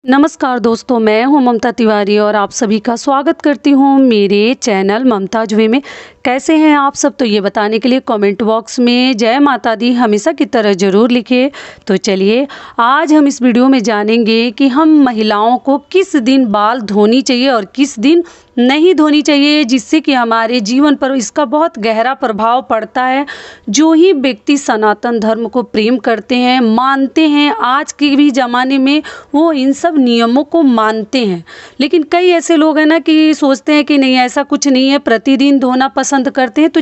नमस्कार दोस्तों, मैं हूं ममता तिवारी और आप सभी का स्वागत करती हूं मेरे चैनल ममताज वे में। कैसे हैं आप सब? तो ये बताने के लिए कमेंट बॉक्स में जय माता दी हमेशा की तरह ज़रूर लिखिए। तो चलिए आज हम इस वीडियो में जानेंगे कि हम महिलाओं को किस दिन बाल धोनी चाहिए और किस दिन नहीं धोनी चाहिए, जिससे कि हमारे जीवन पर इसका बहुत गहरा प्रभाव पड़ता है। जो ही व्यक्ति सनातन धर्म को प्रेम करते हैं, मानते हैं, आज के भी ज़माने में वो इन सब नियमों को मानते हैं। लेकिन कई ऐसे लोग हैं ना कि सोचते हैं कि नहीं, ऐसा कुछ नहीं है, प्रतिदिन धोना पसंद करते हैं। तो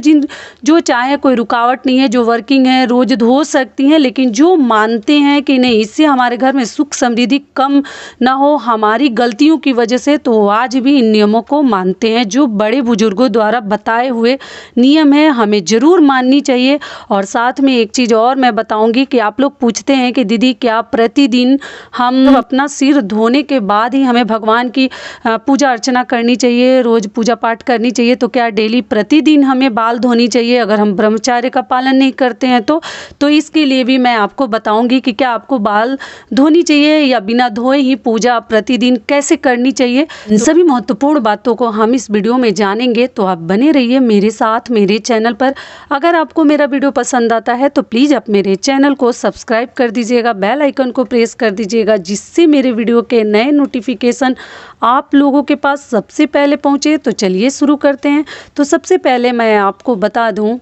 जो चाहे कोई रुकावट नहीं है, जो वर्किंग है रोज़ धो सकती हैं। लेकिन जो मानते हैं कि नहीं, इससे हमारे घर में सुख समृद्धि कम ना हो हमारी गलतियों की वजह से, तो आज भी इन नियमों को मानते हैं। जो बड़े बुजुर्गों द्वारा बताए हुए नियम है, हमें ज़रूर माननी चाहिए। और साथ में एक चीज़ और मैं बताऊंगी कि आप लोग पूछते हैं कि दीदी क्या प्रतिदिन हम अपना सिर धोने के बाद ही हमें भगवान की पूजा अर्चना करनी चाहिए, रोज़ पूजा पाठ करनी चाहिए? तो क्या डेली प्रतिदिन हमें बाल धोनी चाहिए अगर हम ब्रह्मचर्य का पालन नहीं करते हैं? तो इसके लिए भी मैं आपको बताऊंगी कि क्या आपको बाल धोनी चाहिए या बिना धोए ही पूजा प्रतिदिन कैसे करनी चाहिए। इन सभी महत्वपूर्ण बातों को हम इस वीडियो में जानेंगे, तो आप बने रहिए मेरे साथ मेरे चैनल पर। अगर आपको मेरा वीडियो पसंद आता है तो प्लीज़ आप मेरे चैनल को सब्सक्राइब कर दीजिएगा, बेल आइकन को प्रेस कर दीजिएगा, जिससे मेरे वीडियो के नए नोटिफिकेशन आप लोगों के पास सबसे पहले पहुंचे। तो चलिए शुरू करते हैं। तो सबसे पहले मैं आपको बता दूं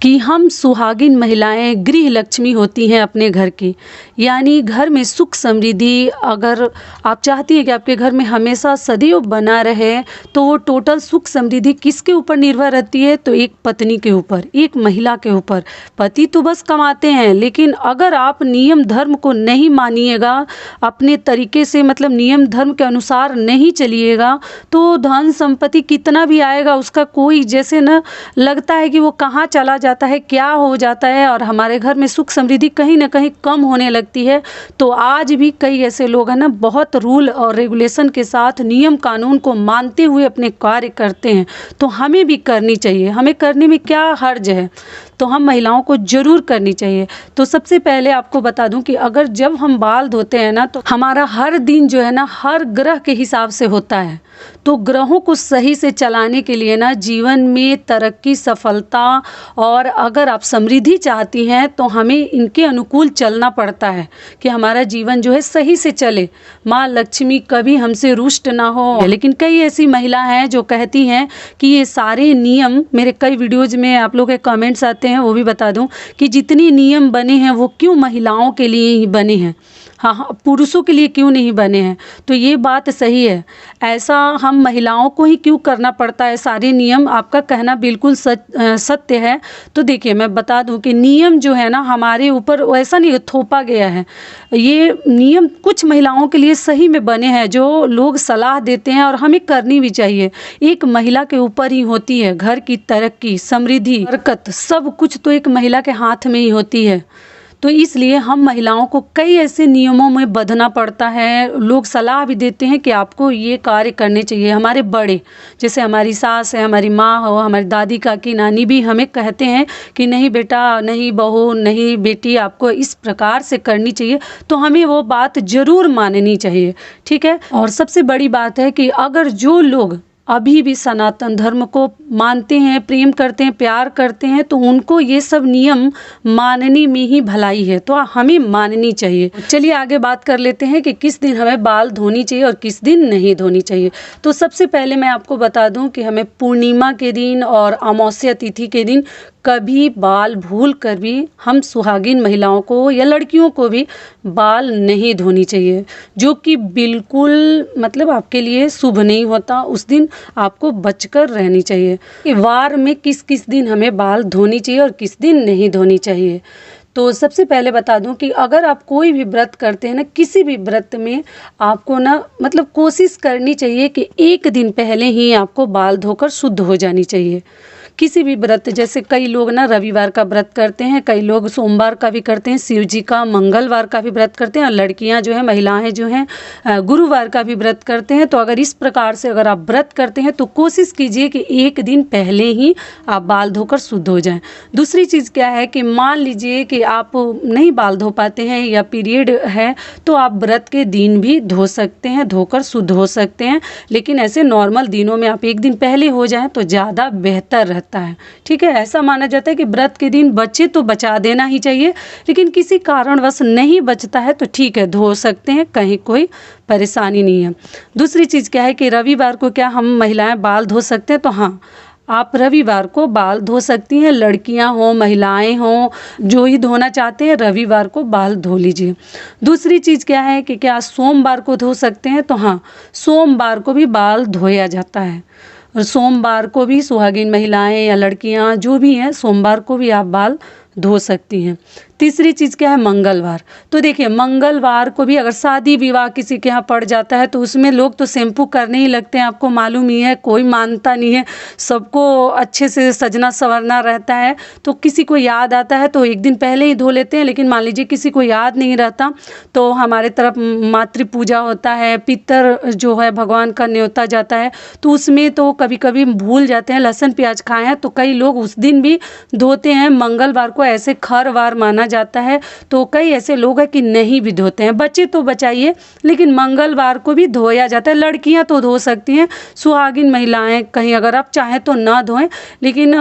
कि हम सुहागिन महिलाएं गृह लक्ष्मी होती हैं अपने घर की, यानी घर में सुख समृद्धि अगर आप चाहती हैं कि आपके घर में हमेशा सदैव बना रहे, तो वो टोटल सुख समृद्धि किसके ऊपर निर्भर रहती है? तो एक पत्नी के ऊपर, एक महिला के ऊपर। पति तो बस कमाते हैं, लेकिन अगर आप नियम धर्म को नहीं मानिएगा, अपने तरीके से मतलब नियम धर्म के अनुसार नहीं चलिएगा, तो धन संपत्ति कितना भी आएगा उसका कोई जैसे न लगता है कि वो कहाँ चला जाता है, क्या हो जाता है, और हमारे घर में सुख समृद्धि कहीं ना कहीं कम होने लगती है। तो आज भी कई ऐसे लोग हैं ना, बहुत रूल और रेगुलेशन के साथ नियम कानून को मानते हुए अपने कार्य करते हैं। तो हमें भी करनी चाहिए, हमें करने में क्या हर्ज है? तो हम महिलाओं को जरूर करनी चाहिए। तो सबसे पहले आपको बता दूं कि अगर जब हम बाल धोते हैं ना, तो हमारा हर दिन जो है ना हर ग्रह के हिसाब से होता है। तो ग्रहों को सही से चलाने के लिए ना जीवन में तरक्की, सफलता और अगर आप समृद्धि चाहती हैं तो हमें इनके अनुकूल चलना पड़ता है कि हमारा जीवन जो है सही से चले, माँ लक्ष्मी कभी हमसे रुष्ट ना हो। लेकिन कई ऐसी महिला हैं जो कहती हैं कि ये सारे नियम, मेरे कई वीडियोज में आप लोग के कमेंट्स आते हैं, वो भी बता दूं कि जितने नियम बने हैं वो क्यों महिलाओं के लिए ही बने हैं, हाँ पुरुषों के लिए क्यों नहीं बने हैं? तो ये बात सही है, ऐसा हम महिलाओं को ही क्यों करना पड़ता है सारे नियम? आपका कहना बिल्कुल सत्य है। तो देखिए मैं बता दूं कि नियम जो है ना हमारे ऊपर वैसा नहीं थोपा गया है। ये नियम कुछ महिलाओं के लिए सही में बने हैं, जो लोग सलाह देते हैं और हमें करनी भी चाहिए। एक महिला के ऊपर ही होती है घर की तरक्की, समृद्धि, बरकत, सब कुछ तो एक महिला के हाथ में ही होती है। तो इसलिए हम महिलाओं को कई ऐसे नियमों में बंधना पड़ता है। लोग सलाह भी देते हैं कि आपको ये कार्य करने चाहिए। हमारे बड़े, जैसे हमारी सास है, हमारी माँ हो, हमारी दादी काकी नानी भी हमें कहते हैं कि नहीं बेटा, नहीं बहू, नहीं बेटी, आपको इस प्रकार से करनी चाहिए। तो हमें वो बात ज़रूर माननी चाहिए, ठीक है। और सबसे बड़ी बात है कि अगर जो लोग अभी भी सनातन धर्म को मानते हैं, प्रेम करते हैं, प्यार करते हैं, तो उनको ये सब नियम मानने में ही भलाई है, तो हमें माननी चाहिए। चलिए आगे बात कर लेते हैं कि किस दिन हमें बाल धोनी चाहिए और किस दिन नहीं धोनी चाहिए। तो सबसे पहले मैं आपको बता दूं कि हमें पूर्णिमा के दिन और अमावस्या तिथि के दिन कभी बाल भूल कर भी हम सुहागिन महिलाओं को या लड़कियों को भी बाल नहीं धोनी चाहिए, जो कि बिल्कुल मतलब आपके लिए शुभ नहीं होता। उस दिन आपको बचकर रहनी चाहिए कि वार में किस किस दिन हमें बाल धोनी चाहिए और किस दिन नहीं धोनी चाहिए। तो सबसे पहले बता दूं कि अगर आप कोई भी व्रत करते हैं ना, किसी भी व्रत में आपको ना मतलब कोशिश करनी चाहिए कि एक दिन पहले ही आपको बाल धोकर शुद्ध हो जानी चाहिए। किसी भी व्रत, जैसे कई लोग ना रविवार का व्रत करते हैं, कई लोग सोमवार का भी करते हैं, शिव जी का मंगलवार का भी व्रत करते हैं, और लड़कियां जो है, महिलाएं जो हैं गुरुवार का भी व्रत करते हैं। तो अगर इस प्रकार से अगर आप व्रत करते हैं तो कोशिश कीजिए कि एक दिन पहले ही आप बाल धोकर शुद्ध हो जाएं। दूसरी चीज़ क्या है कि मान लीजिए कि आप नहीं बाल धो पाते हैं या पीरियड है, तो आप व्रत के दिन भी धो सकते हैं, धोकर शुद्ध हो सकते हैं। लेकिन ऐसे नॉर्मल दिनों में आप एक दिन पहले हो जाएं तो ज़्यादा बेहतर रहता है। ठीक है, ऐसा माना जाता है कि व्रत के दिन बचे तो बचा देना ही चाहिए, लेकिन किसी कारणवश नहीं बचता है तो ठीक है, धो सकते हैं, कहीं कोई परेशानी नहीं है। दूसरी चीज़ क्या है कि रविवार को क्या हम महिलाएं बाल धो सकते हैं? तो हाँ, आप रविवार को बाल धो सकती हैं। लड़कियां हों, महिलाएं हों, जो ही धोना चाहते हैं रविवार को बाल धो लीजिए। दूसरी चीज़ क्या है कि क्या सोमवार को धो सकते हैं? तो हाँ, सोमवार को भी बाल धोया जाता है, और सोमवार को भी सुहागिन महिलाएं या लड़कियां जो भी हैं, सोमवार को भी आप बाल धो सकती हैं। तीसरी चीज़ क्या है? मंगलवार। तो देखिए, मंगलवार को भी अगर शादी विवाह किसी के यहाँ पड़ जाता है तो उसमें लोग तो शैम्पू करने ही लगते हैं, आपको मालूम ही है, कोई मानता नहीं है, सबको अच्छे से सजना संवरना रहता है। तो किसी को याद आता है तो एक दिन पहले ही धो लेते हैं, लेकिन मान लीजिए किसी को याद नहीं रहता, तो हमारे तरफ मातृ पूजा होता है, पितर जो है भगवान का न्योता जाता है, तो उसमें तो कभी कभी भूल जाते हैं लहसुन प्याज खाए हैं, तो कई लोग उस दिन भी धोते हैं। मंगलवार को ऐसे खरवार माना जाता है, तो कई ऐसे लोग हैं कि नहीं भी धोते हैं। बच्चे तो बचाइए, लेकिन मंगलवार को भी धोया जाता है। लड़कियां तो धो सकती हैं, सुहागिन महिलाएं कहीं अगर आप चाहें तो ना धोएं, लेकिन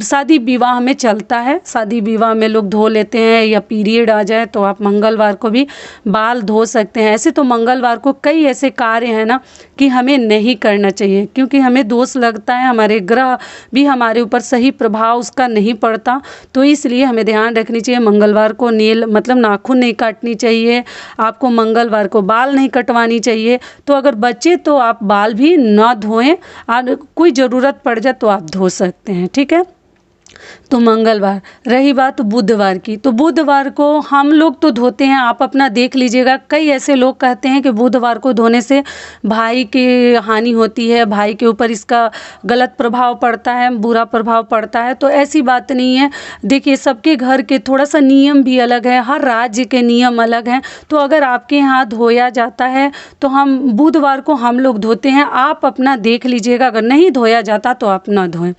शादी विवाह में चलता है, शादी विवाह में लोग धो लेते हैं, या पीरियड आ जाए तो आप मंगलवार को भी बाल धो सकते हैं। ऐसे तो मंगलवार को कई ऐसे कार्य हैं ना कि हमें नहीं करना चाहिए, क्योंकि हमें दोष लगता है, हमारे ग्रह भी हमारे ऊपर सही प्रभाव उसका नहीं पड़ता। तो इसलिए हमें ध्यान रखनी चाहिए, मंगलवार को नेल मतलब नाखून नहीं काटनी चाहिए, आपको मंगलवार को बाल नहीं कटवानी चाहिए। तो अगर बचे तो आप बाल भी ना धोएं, और कोई ज़रूरत पड़ जाए तो आप धो सकते हैं। ठीक है, तो मंगलवार। रही बात बुधवार की, तो बुधवार को हम लोग तो धोते हैं, आप अपना देख लीजिएगा। कई ऐसे लोग कहते हैं कि बुधवार को धोने से भाई की हानि होती है, भाई के ऊपर इसका गलत प्रभाव पड़ता है, बुरा प्रभाव पड़ता है। तो ऐसी बात नहीं है। देखिए, सबके घर के थोड़ा सा नियम भी अलग है, हर राज्य के नियम अलग हैं। तो अगर आपके यहाँ धोया जाता है तो हम बुधवार को हम लोग धोते हैं, आप अपना देख लीजिएगा। अगर नहीं धोया जाता तो आप ना धोएं।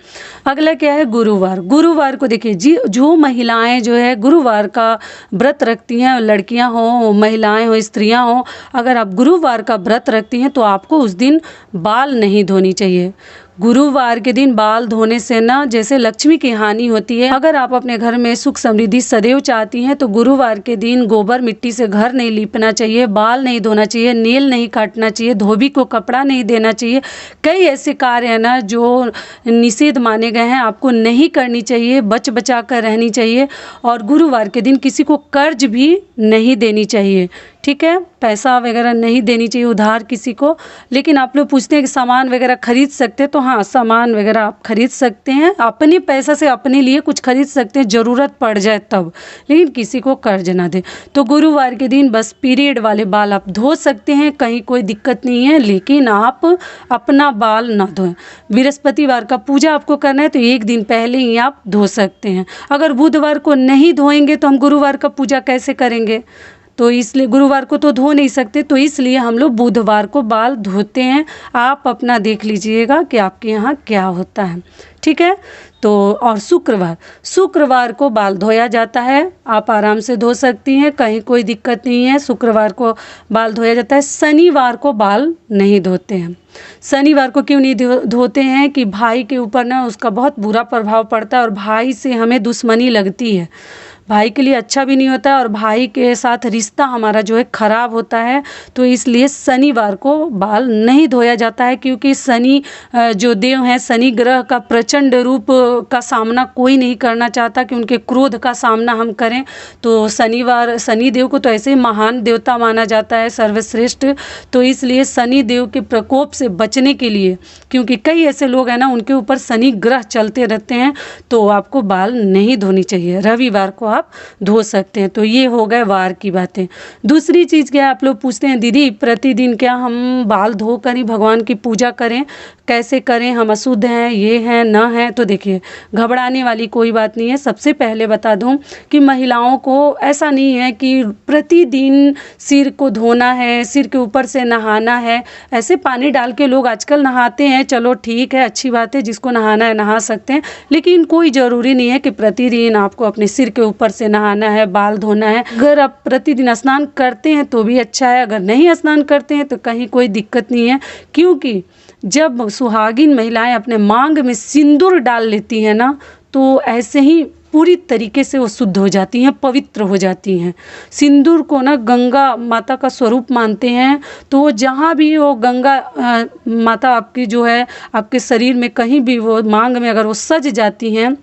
अगला क्या है? गुरुवार। गुरुवार को देखिए जी, जो महिलाएं जो है गुरुवार का व्रत रखती हैं, लड़कियां हो, महिलाएं हो, स्त्रियां हो, अगर आप गुरुवार का व्रत रखती हैं तो आपको उस दिन बाल नहीं धोनी चाहिए। गुरुवार के दिन बाल धोने से ना जैसे लक्ष्मी की हानि होती है। अगर आप अपने घर में सुख समृद्धि सदैव चाहती हैं तो गुरुवार के दिन गोबर मिट्टी से घर नहीं लीपना चाहिए, बाल नहीं धोना चाहिए, नेल नहीं काटना चाहिए, धोबी को कपड़ा नहीं देना चाहिए। कई ऐसे कार्य हैं ना जो निषेध माने गए हैं, आपको नहीं करनी चाहिए, बच बचा कर रहनी चाहिए। और गुरुवार के दिन किसी को कर्ज भी नहीं देनी चाहिए। ठीक है, पैसा वगैरह नहीं देनी चाहिए उधार किसी को। लेकिन आप लोग पूछते हैं कि सामान वगैरह खरीद सकते हैं, तो हाँ, सामान वगैरह आप खरीद सकते हैं, अपने पैसा से अपने लिए कुछ खरीद सकते हैं, ज़रूरत पड़ जाए तब, लेकिन किसी को कर्ज ना दे। तो गुरुवार के दिन बस पीरियड वाले बाल आप धो सकते हैं, कहीं कोई दिक्कत नहीं है, लेकिन आप अपना बाल ना धोएं। बृहस्पतिवार का पूजा आपको करना है तो एक दिन पहले ही आप धो सकते हैं। अगर बुधवार को नहीं धोएंगे तो हम गुरुवार का पूजा कैसे करेंगे? तो इसलिए गुरुवार को तो धो नहीं सकते, तो इसलिए हम लोग बुधवार को बाल धोते हैं। आप अपना देख लीजिएगा कि आपके यहाँ क्या होता है। ठीक है, तो और शुक्रवार को बाल धोया जाता है, आप आराम से धो सकती हैं, कहीं कोई दिक्कत नहीं है। शुक्रवार को बाल धोया जाता है। शनिवार को बाल नहीं धोते हैं। शनिवार को क्यों नहीं धोते हैं कि भाई के ऊपर ना उसका बहुत बुरा प्रभाव पड़ता है, और भाई से हमें दुश्मनी लगती है, भाई के लिए अच्छा भी नहीं होता है, और भाई के साथ रिश्ता हमारा जो है खराब होता है। तो इसलिए शनिवार को बाल नहीं धोया जाता है, क्योंकि शनि जो देव हैं, शनि ग्रह का प्रचंड रूप का सामना कोई नहीं करना चाहता कि उनके क्रोध का सामना हम करें। तो शनि देव को तो ऐसे ही महान देवता माना जाता है, सर्वश्रेष्ठ। तो इसलिए शनि देव के प्रकोप से बचने के लिए, क्योंकि कई ऐसे लोग हैं ना उनके ऊपर शनि ग्रह चलते रहते हैं, तो आपको बाल नहीं धोनी चाहिए। रविवार को आप धो सकते हैं। तो ये हो गए वार की बातें। दूसरी चीज़ क्या है, आप लोग पूछते हैं दीदी प्रतिदिन क्या हम बाल धो कर ही भगवान की पूजा करें, कैसे करें, हम अशुद्ध हैं, ये हैं न हैं। तो देखिए घबराने वाली कोई बात नहीं है। सबसे पहले बता दूं कि महिलाओं को ऐसा नहीं है कि प्रतिदिन सिर को धोना है, सिर के ऊपर से नहाना है। ऐसे पानी डाल के लोग आजकल नहाते हैं, चलो ठीक है, अच्छी बात है, जिसको नहाना है नहा सकते हैं, लेकिन कोई ज़रूरी नहीं है कि प्रतिदिन आपको अपने सिर के ऊपर से नहाना है, बाल धोना है। अगर आप प्रतिदिन स्नान करते हैं तो भी अच्छा है, अगर नहीं स्नान करते हैं तो कहीं कोई दिक्कत नहीं है। क्योंकि जब सुहागिन महिलाएं अपने मांग में सिंदूर डाल लेती हैं ना, तो ऐसे ही पूरी तरीके से वो शुद्ध हो जाती हैं, पवित्र हो जाती हैं। सिंदूर को ना गंगा माता का स्वरूप मानते हैं, तो वो जहाँ भी वो गंगा माता आपकी जो है आपके शरीर में कहीं भी वो मांग में अगर वो सज जाती हैं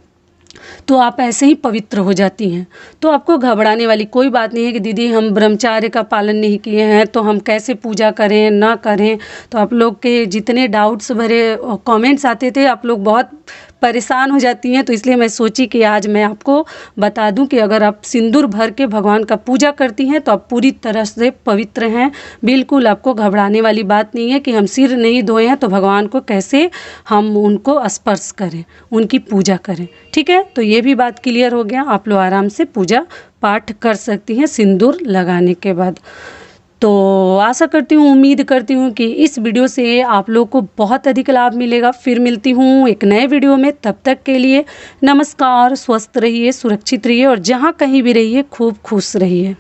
तो आप ऐसे ही पवित्र हो जाती हैं। तो आपको घबराने वाली कोई बात नहीं है कि दीदी हम ब्रह्मचार्य का पालन नहीं किए हैं तो हम कैसे पूजा करें ना करें। तो आप लोग के जितने डाउट्स भरे कमेंट्स आते थे, आप लोग बहुत परेशान हो जाती हैं, तो इसलिए मैं सोची कि आज मैं आपको बता दूं कि अगर आप सिंदूर भर के भगवान का पूजा करती हैं तो आप पूरी तरह से पवित्र हैं। बिल्कुल आपको घबराने वाली बात नहीं है कि हम सिर नहीं धोए हैं तो भगवान को कैसे हम उनको स्पर्श करें, उनकी पूजा करें। ठीक है, तो ये भी बात क्लियर हो गया। आप लोग आराम से पूजा पाठ कर सकती हैं सिंदूर लगाने के बाद। तो आशा करती हूँ, उम्मीद करती हूँ कि इस वीडियो से आप लोग को बहुत अधिक लाभ मिलेगा। फिर मिलती हूँ एक नए वीडियो में, तब तक के लिए नमस्कार। स्वस्थ रहिए, सुरक्षित रहिए और जहाँ कहीं भी रहिए खूब खुश रहिए।